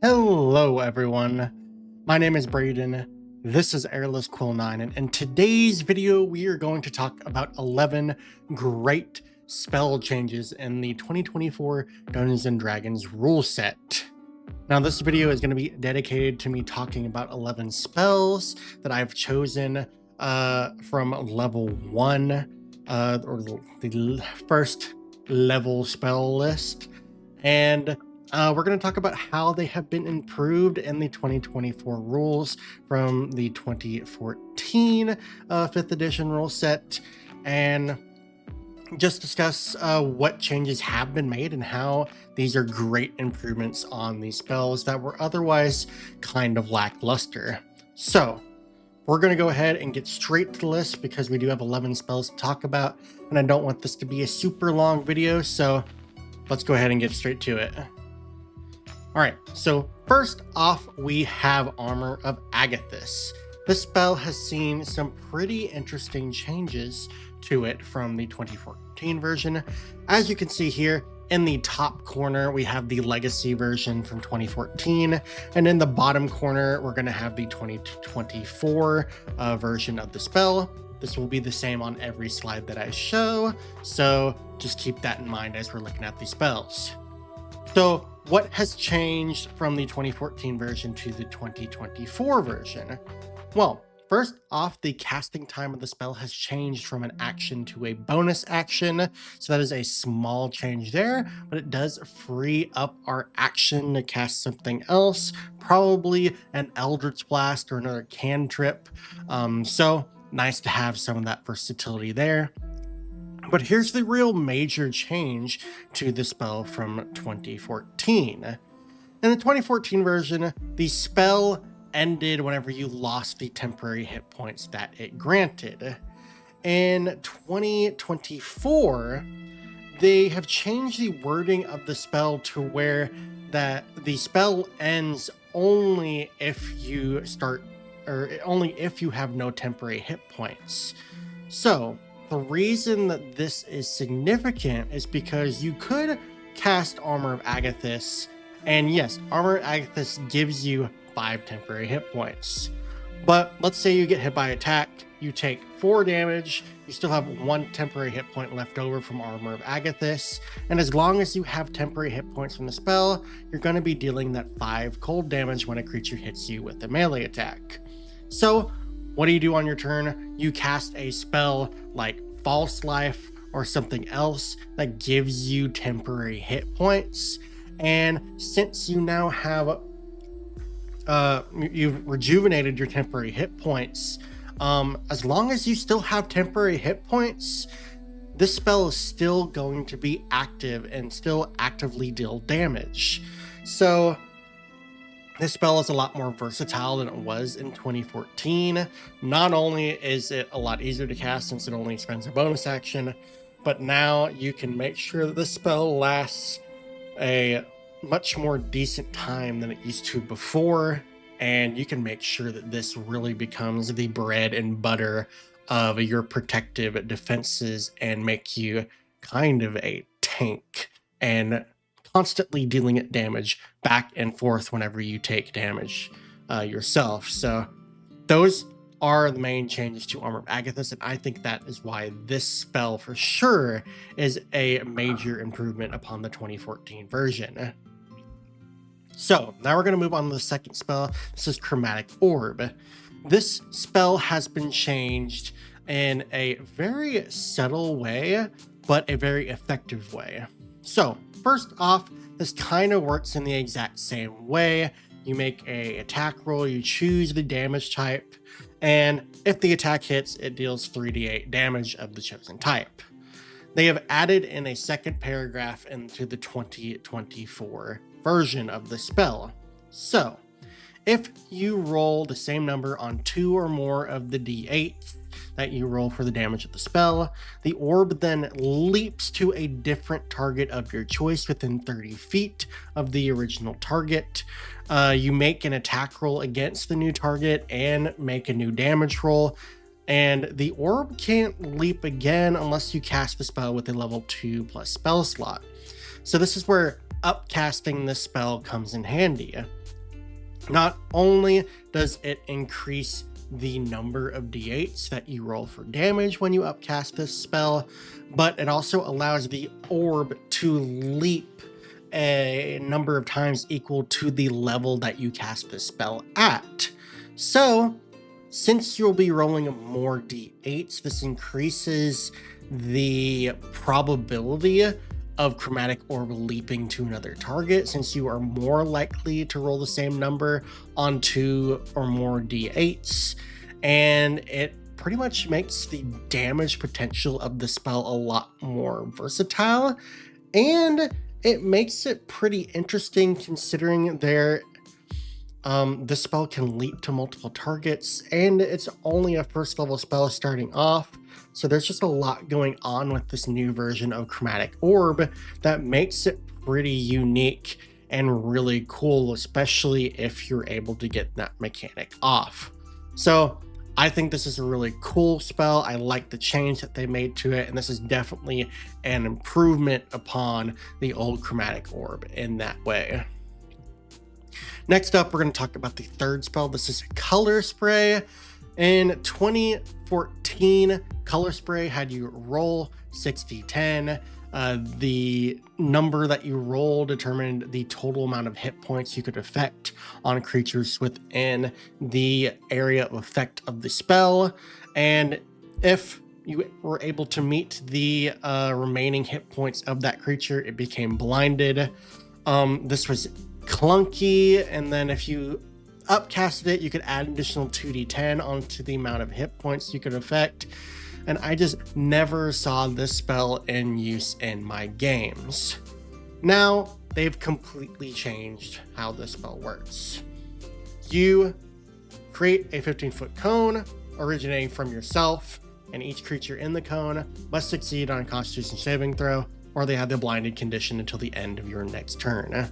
Hello everyone, my name is Braden, this is Airless Quill 9, and in today's video we are going to talk about 11 great spell changes in the 2024 Dungeons & Dragons rule set. Now this video is going to be dedicated to me talking about 11 spells that I've chosen from level 1, or the first level spell list, and we're going to talk about how they have been improved in the 2024 rules from the 2014 5th edition rule set, and just discuss what changes have been made and how these are great improvements on these spells that were otherwise kind of lackluster. So we're going to go ahead and get straight to the list because we do have 11 spells to talk about, and I don't want this to be a super long video, so let's go ahead and get straight to it. All right, so first off, we have Armor of Agathis. This spell has seen some pretty interesting changes to it from the 2014 version. As you can see here, in the top corner, we have the Legacy version from 2014, and in the bottom corner, we're going to have the 2024 version of the spell. This will be the same on every slide that I show, so just keep that in mind as we're looking at these spells. So what has changed from the 2014 version to the 2024 version? Well, first off, the casting time of the spell has changed from an action to a bonus action. So that is a small change there, but it does free up our action to cast something else, probably an Eldritch Blast or another cantrip. So nice to have some of that versatility there. But here's the real major change to the spell from 2014. In the 2014 version, the spell ended whenever you lost the temporary hit points that it granted. In 2024, they have changed the wording of the spell to where that the spell ends only if you only if you have no temporary hit points. So the reason that this is significant is because you could cast Armor of Agathis, and yes, Armor of Agathis gives you 5 temporary hit points. But let's say you get hit by attack, you take 4 damage, you still have 1 temporary hit point left over from Armor of Agathis, and as long as you have temporary hit points from the spell, you're going to be dealing that 5 cold damage when a creature hits you with a melee attack. So what do you do on your turn? You cast a spell like False Life or something else that gives you temporary hit points. And since you now have you've rejuvenated your temporary hit points, as long as you still have temporary hit points, this spell is still going to be active and still actively deal damage. So this spell is a lot more versatile than it was in 2014. Not only is it a lot easier to cast since it only spends a bonus action, but now you can make sure that the spell lasts a much more decent time than it used to before, and you can make sure that this really becomes the bread and butter of your protective defenses and make you kind of a tank and constantly dealing it damage back and forth whenever you take damage yourself. So those are the main changes to Armor of Agathis, and I think that is why this spell for sure is a major improvement upon the 2014 version. So now we're going to move on to the second spell. This is Chromatic Orb. This spell has been changed in a very subtle way, but a very effective way. So first off, this kind of works in the exact same way. You make an attack roll, you choose the damage type, and if the attack hits, it deals 3d8 damage of the chosen type. They have added in a second paragraph into the 2024 version of the spell. So if you roll the same number on 2 or more of the d8 that you roll for the damage of the spell, the orb then leaps to a different target of your choice within 30 feet of the original target. You make an attack roll against the new target and make a new damage roll, and the orb can't leap again unless you cast the spell with a level 2+ spell slot. So this is where upcasting this spell comes in handy. Not only does it increase the number of d8s that you roll for damage when you upcast this spell, but it also allows the orb to leap a number of times equal to the level that you cast the spell at. So, since you'll be rolling more d8s, this increases the probability of chromatic orb leaping to another target, since you are more likely to roll the same number on 2 or more d8s, and it pretty much makes the damage potential of the spell a lot more versatile, and it makes it pretty interesting considering this spell can leap to multiple targets, and it's only a first level spell starting off. So there's just a lot going on with this new version of Chromatic Orb that makes it pretty unique and really cool, especially if you're able to get that mechanic off. So I think this is a really cool spell. I like the change that they made to it, and this is definitely an improvement upon the old Chromatic Orb in that way. Next up, we're going to talk about the third spell. This is Color Spray. In 2014, Color Spray had you roll 6d10. The number that you roll determined the total amount of hit points you could affect on creatures within the area of effect of the spell. And if you were able to meet the remaining hit points of that creature, it became blinded. This was clunky, and then if you upcasted it, you could add an additional 2d10 onto the amount of hit points you could affect, and I just never saw this spell in use in my games. Now they've completely changed how this spell works. You create a 15-foot cone originating from yourself, and each creature in the cone must succeed on a Constitution saving throw, or they have the blinded condition until the end of your next turn.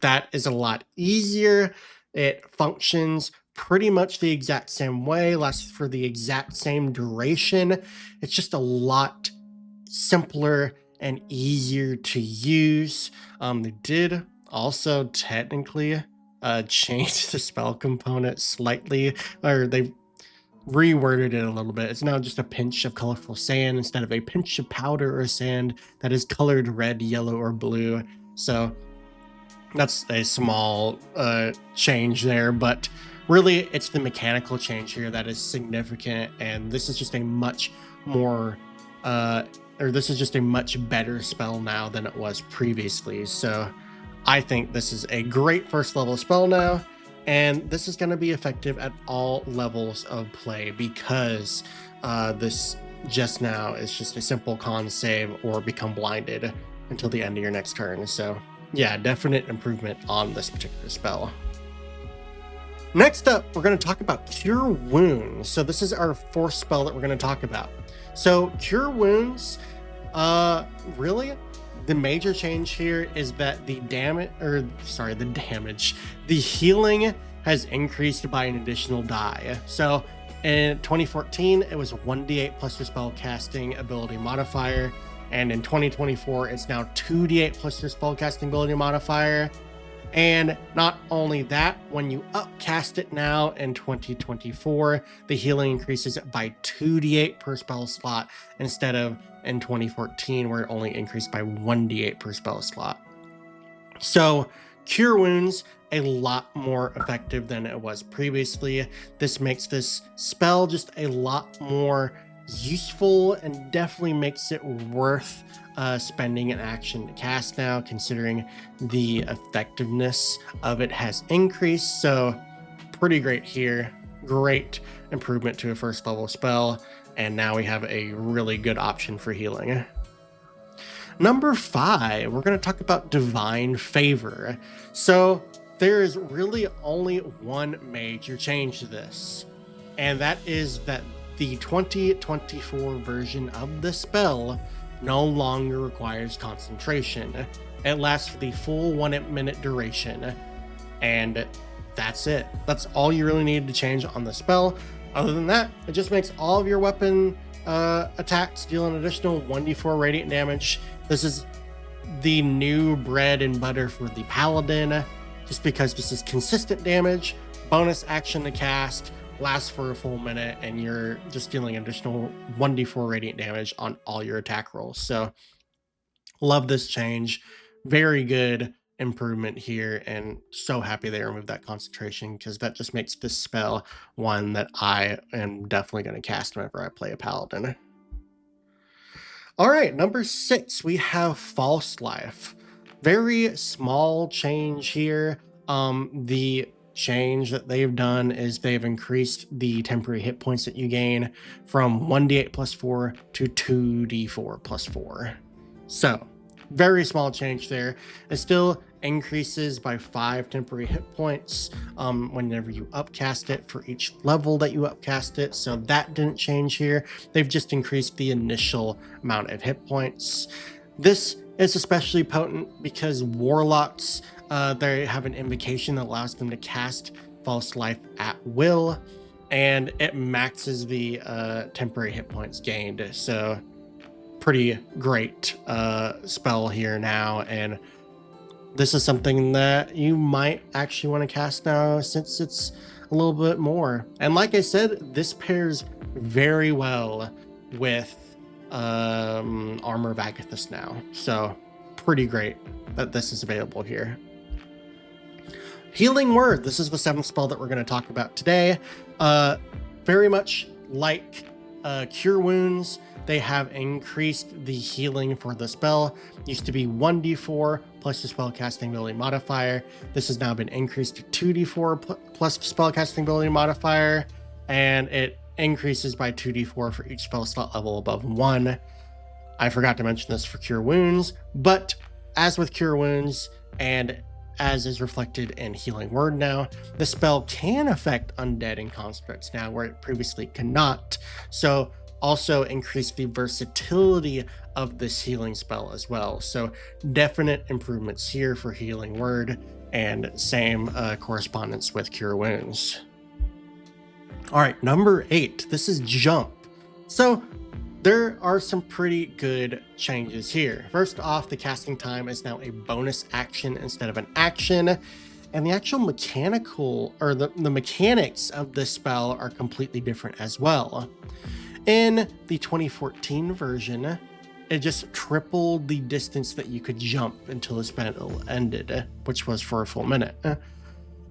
That is a lot easier. It functions pretty much the exact same way, lasts for the exact same duration. It's just a lot simpler and easier to use. They did also technically change the spell component slightly, or they reworded it a little bit. It's now just a pinch of colorful sand instead of a pinch of powder or sand that is colored red, yellow, or blue. So that's a small change there, but really it's the mechanical change here that is significant, and this is just a much more this is just a much better spell now than it was previously. So I think this is a great first level spell now, and this is going to be effective at all levels of play, because this just now is just a simple con save or become blinded until the end of your next turn. So yeah, definite improvement on this particular spell. Next up, we're going to talk about Cure Wounds. So this is our fourth spell that we're going to talk about. So Cure Wounds, really, the major change here is that the healing has increased by an additional die. So in 2014, it was 1d8 plus your spell casting ability modifier. And in 2024, it's now 2d8 plus your spellcasting ability modifier. And not only that, when you upcast it now in 2024, the healing increases by 2d8 per spell slot instead of in 2014, where it only increased by 1d8 per spell slot. So Cure Wounds, a lot more effective than it was previously. This makes this spell just a lot more useful and definitely makes it worth spending an action to cast now, considering the effectiveness of it has increased. So pretty great here. Great improvement to a first level spell, and now we have a really good option for healing. Number 5, we're going to talk about Divine Favor. So there is really only one major change to this, and that is that the 2024 version of the spell no longer requires concentration. It lasts for the full 1 minute duration, and that's it. That's all you really need to change on the spell. Other than that, it just makes all of your weapon attacks deal an additional 1d4 radiant damage. This is the new bread and butter for the paladin, just because this is consistent damage, bonus action to cast, lasts for a full minute, and you're just dealing additional 1d4 radiant damage on all your attack rolls. So love this change. Very good improvement here, and so happy they removed that concentration, because that just makes this spell one that I am definitely going to cast whenever I play a paladin. All right, number 6, we have False Life. Very small change here. The change that they've done is they've increased the temporary hit points that you gain from 1d8 plus 4 to 2d4 plus 4. So very small change there. It still increases by 5 temporary hit points whenever you upcast it for each level that you upcast it. So that didn't change here. They've just increased the initial amount of hit points. This is especially potent because warlocks, they have an invocation that allows them to cast False Life at will, and it maxes the temporary hit points gained. So pretty great spell here now, and this is something that you might actually want to cast now, since it's a little bit more. And like I said, this pairs very well with Armor of Agathis now, so pretty great that this is available here. Healing Word, this is the 7th spell that we're going to talk about today. Very much like Cure Wounds, they have increased the healing for the spell. Used to be 1d4 plus the spellcasting ability modifier. This has now been increased to 2d4 plus the spellcasting ability modifier, and it increases by 2d4 for each spell slot level above 1. I forgot to mention this for Cure Wounds, but as with Cure Wounds, and as is reflected in Healing Word now, the spell can affect undead and constructs now, where it previously cannot. So also increase the versatility of this healing spell as well. So definite improvements here for Healing Word, and same correspondence with Cure Wounds. All right, number 8, this is Jump. So there are some pretty good changes here. First off, the casting time is now a bonus action instead of an action, and the actual mechanical, or the mechanics of this spell are completely different as well. In the 2014 version, it just tripled the distance that you could jump until the spell ended, which was for a full minute.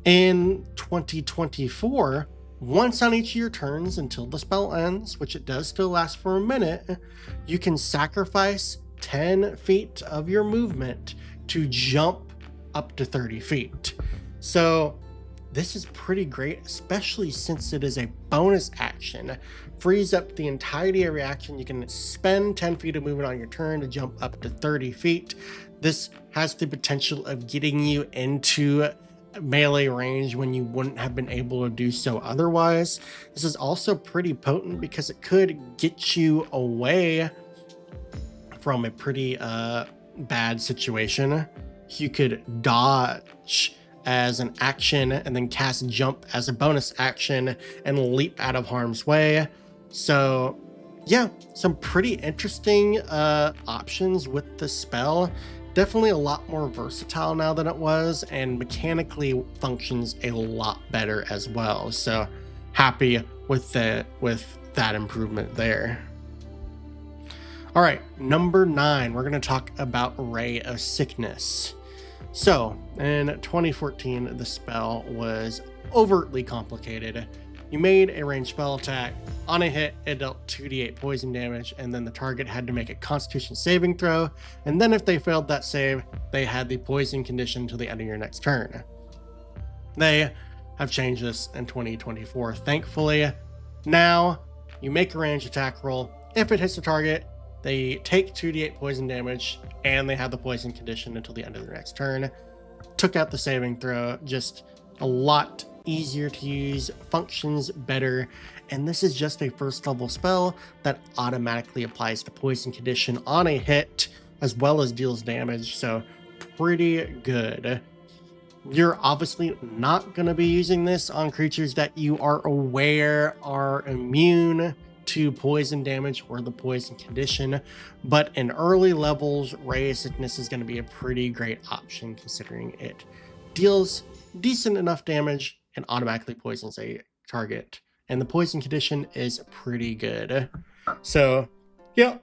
In 2024, once on each of your turns until the spell ends, which it does still last for a minute, you can sacrifice 10 feet of your movement to jump up to 30 feet. So this is pretty great, especially since it is a bonus action. Frees up the entirety of your action. You can spend 10 feet of movement on your turn to jump up to 30 feet. This has the potential of getting you into melee range when you wouldn't have been able to do so otherwise. This is also pretty potent because it could get you away from a pretty bad situation. You could dodge as an action and then cast Jump as a bonus action and leap out of harm's way. So yeah, some pretty interesting options with the spell. Definitely a lot more versatile now than it was, and mechanically functions a lot better as well. So happy with that improvement there. All right, number 9, we're going to talk about Ray of Sickness. So in 2014, the spell was overtly complicated. You made a ranged spell attack. On a hit, it dealt 2d8 poison damage, and then the target had to make a Constitution saving throw, and then if they failed that save, they had the poison condition till the end of your next turn. They have changed this in 2024, thankfully. Now, you make a ranged attack roll. If it hits the target, they take 2d8 poison damage, and they have the poison condition until the end of their next turn. Took out the saving throw, just a lot easier to use, functions better, and this is just a first level spell that automatically applies to poison condition on a hit as well as deals damage, so pretty good. You're obviously not going to be using this on creatures that you are aware are immune to poison damage or the poison condition, but in early levels, Ray of Sickness is going to be a pretty great option considering it deals decent enough damage and automatically poisons a target, and the poison condition is pretty good. So yeah,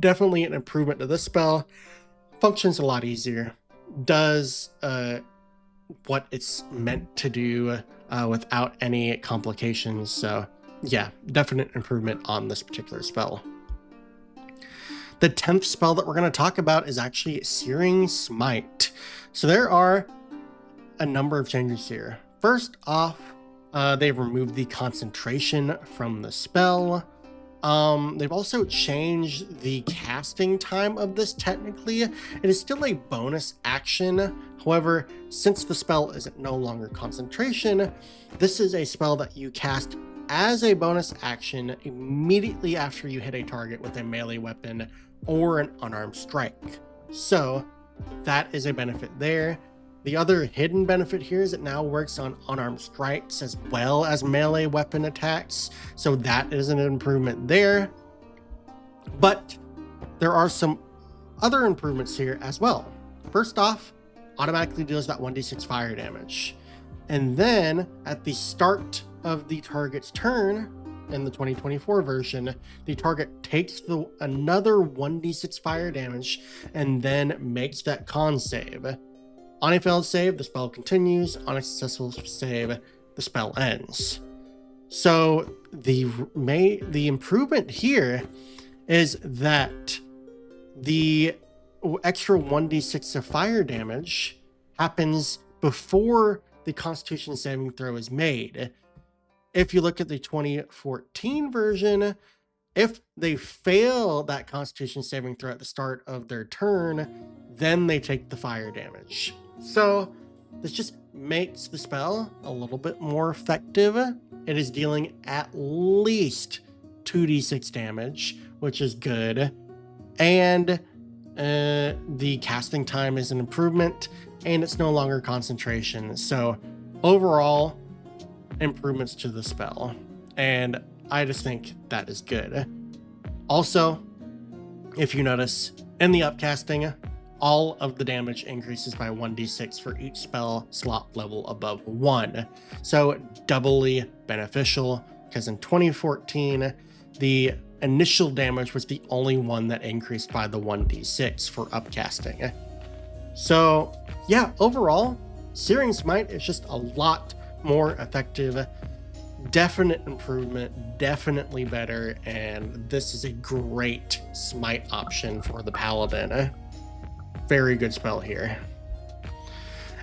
definitely an improvement to this spell. Functions a lot easier, does what it's meant to do without any complications. So yeah, definite improvement on this particular spell. The 10th spell that we're going to talk about is actually Searing Smite. So there are a number of changes here. First off, they've removed the concentration from the spell. They've also changed the casting time of this technically. It is still a bonus action. However, since the spell is no longer concentration, this is a spell that you cast as a bonus action immediately after you hit a target with a melee weapon or an unarmed strike. So that is a benefit there. The other hidden benefit here is it now works on unarmed strikes as well as melee weapon attacks. So that is an improvement there. But there are some other improvements here as well. First off, automatically deals that 1d6 fire damage. And then at the start of the target's turn, in the 2024 version, the target takes another 1d6 fire damage and then makes that con save. On a failed save, the spell continues. On a successful save, the spell ends. So the improvement here is that the extra 1d6 of fire damage happens before the Constitution saving throw is made. If you look at the 2014 version, if they fail that Constitution saving throw at the start of their turn, then they take the fire damage. So this just makes the spell a little bit more effective. It is dealing at least 2d6 damage, which is good. And the casting time is an improvement, and it's no longer concentration. So overall, improvements to the spell, and I just think that is good. Also, if you notice, in the upcasting, all of the damage increases by 1d6 for each spell slot level above 1. So doubly beneficial, because in 2014, the initial damage was the only one that increased by the 1d6 for upcasting. So yeah, overall, Searing Smite is just a lot more effective, definite improvement, definitely better, and this is a great smite option for the paladin. Very good spell here.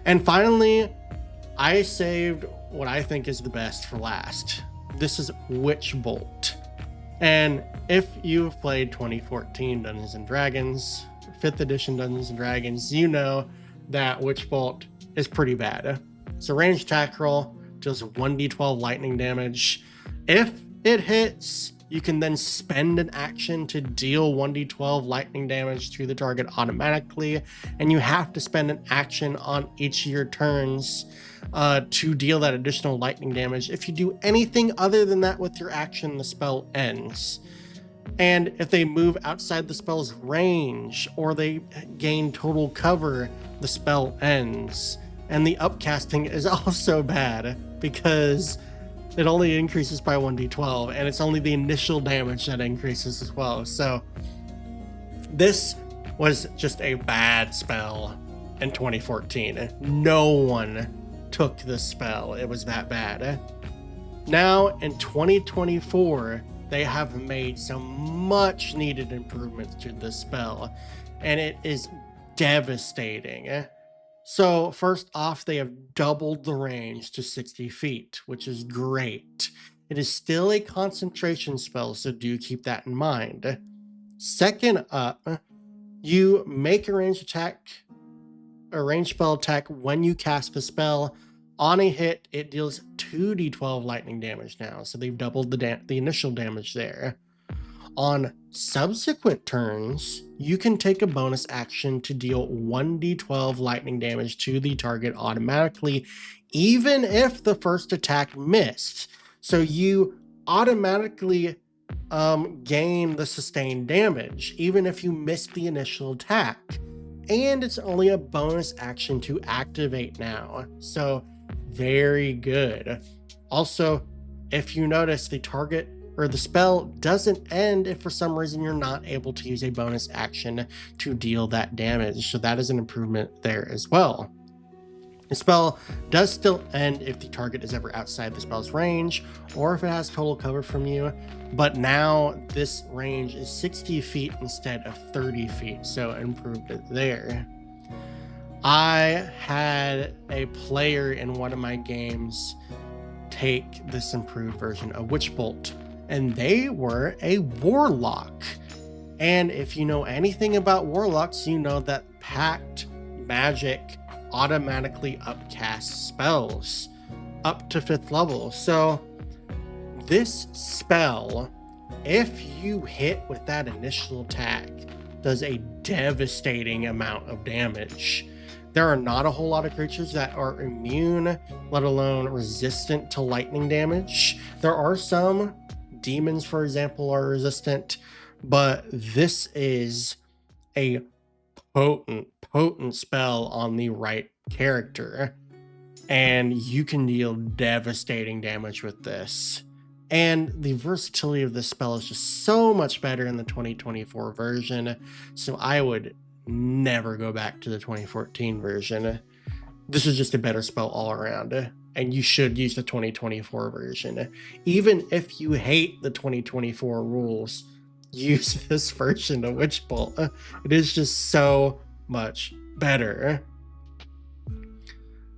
And finally, I saved what I think is the best for last. This is Witch Bolt. And if you've played 2014 Dungeons and Dragons, 5th edition Dungeons and Dragons, you know that Witch Bolt is pretty bad. It's a ranged attack roll, deals 1d12 lightning damage. If it hits, you can then spend an action to deal 1d12 lightning damage to the target automatically, and you have to spend an action on each of your turns to deal that additional lightning damage. If you do anything other than that with your action, the spell ends. And if they move outside the spell's range or they gain total cover, the spell ends. And the upcasting is also bad because it only increases by 1d12, and it's only the initial damage that increases as well. So this was just a bad spell in 2014. No one took this spell. It was that bad. Now in 2024, they have made some much needed improvements to this spell, and it is devastating. So first off, they have doubled the range to 60 feet, which is great. It is still a concentration spell, so do keep that in mind. Second up, you make a ranged spell attack when you cast the spell. On a hit, it deals 2d12 lightning damage now, so they've doubled the initial damage there. On subsequent turns, you can take a bonus action to deal 1d12 lightning damage to the target automatically, even if the first attack missed. So you automatically gain the sustained damage, even if you miss the initial attack. And it's only a bonus action to activate now. So very good. Also, if you notice, the target or the spell doesn't end if for some reason you're not able to use a bonus action to deal that damage. So that is an improvement there as well. The spell does still end if the target is ever outside the spell's range or if it has total cover from you, but now this range is 60 feet instead of 30 feet, so improvement there. I had a player in one of my games take this improved version of Witch Bolt, and they were a warlock. And if you know anything about warlocks, you know that pact magic automatically upcasts spells up to 5th level. So this spell, if you hit with that initial attack, does a devastating amount of damage. There are not a whole lot of creatures that are immune, let alone resistant to lightning damage. There are some demons, for example, are resistant, but this is a potent spell on the right character, and you can deal devastating damage with this. And the versatility of this spell is just so much better in the 2024 version, so I would never go back to the 2014 version. This is just a better spell all around, and you should use the 2024 version. Even if you hate the 2024 rules, use this version of Witch Bolt. It is just so much better.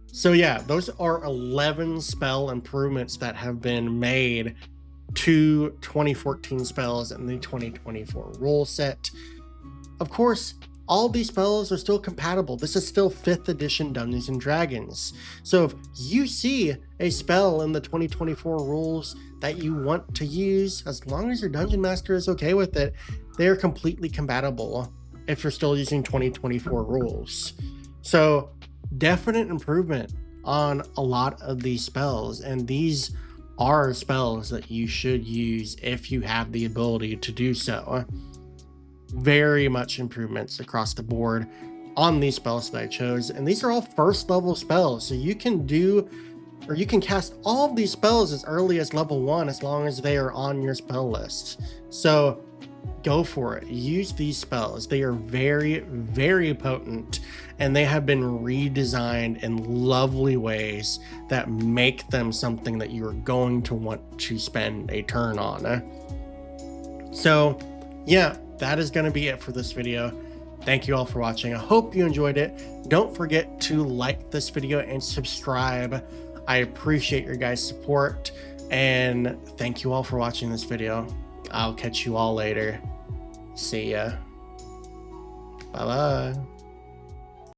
So yeah, those are 11 spell improvements that have been made to 2014 spells in the 2024 rule set. Of course, all these spells are still compatible. This is still 5th edition Dungeons and Dragons. So if you see a spell in the 2024 rules that you want to use, as long as your dungeon master is okay with it, they are completely compatible if you're still using 2024 rules. So definite improvement on a lot of these spells, and these are spells that you should use if you have the ability to do so. Very much improvements across the board on these spells that I chose, and these are all 1st level spells, so you can do, or you can cast all of these spells as early as level 1 as long as they are on your spell list. So go for it. Use these spells. They are very, very potent, and they have been redesigned in lovely ways that make them something that you are going to want to spend a turn on. So yeah, that is going to be it for this video. Thank you all for watching. I hope you enjoyed it. Don't forget to like this video and subscribe. I appreciate your guys' support, and thank you all for watching this video. I'll catch you all later. See ya. Bye-bye.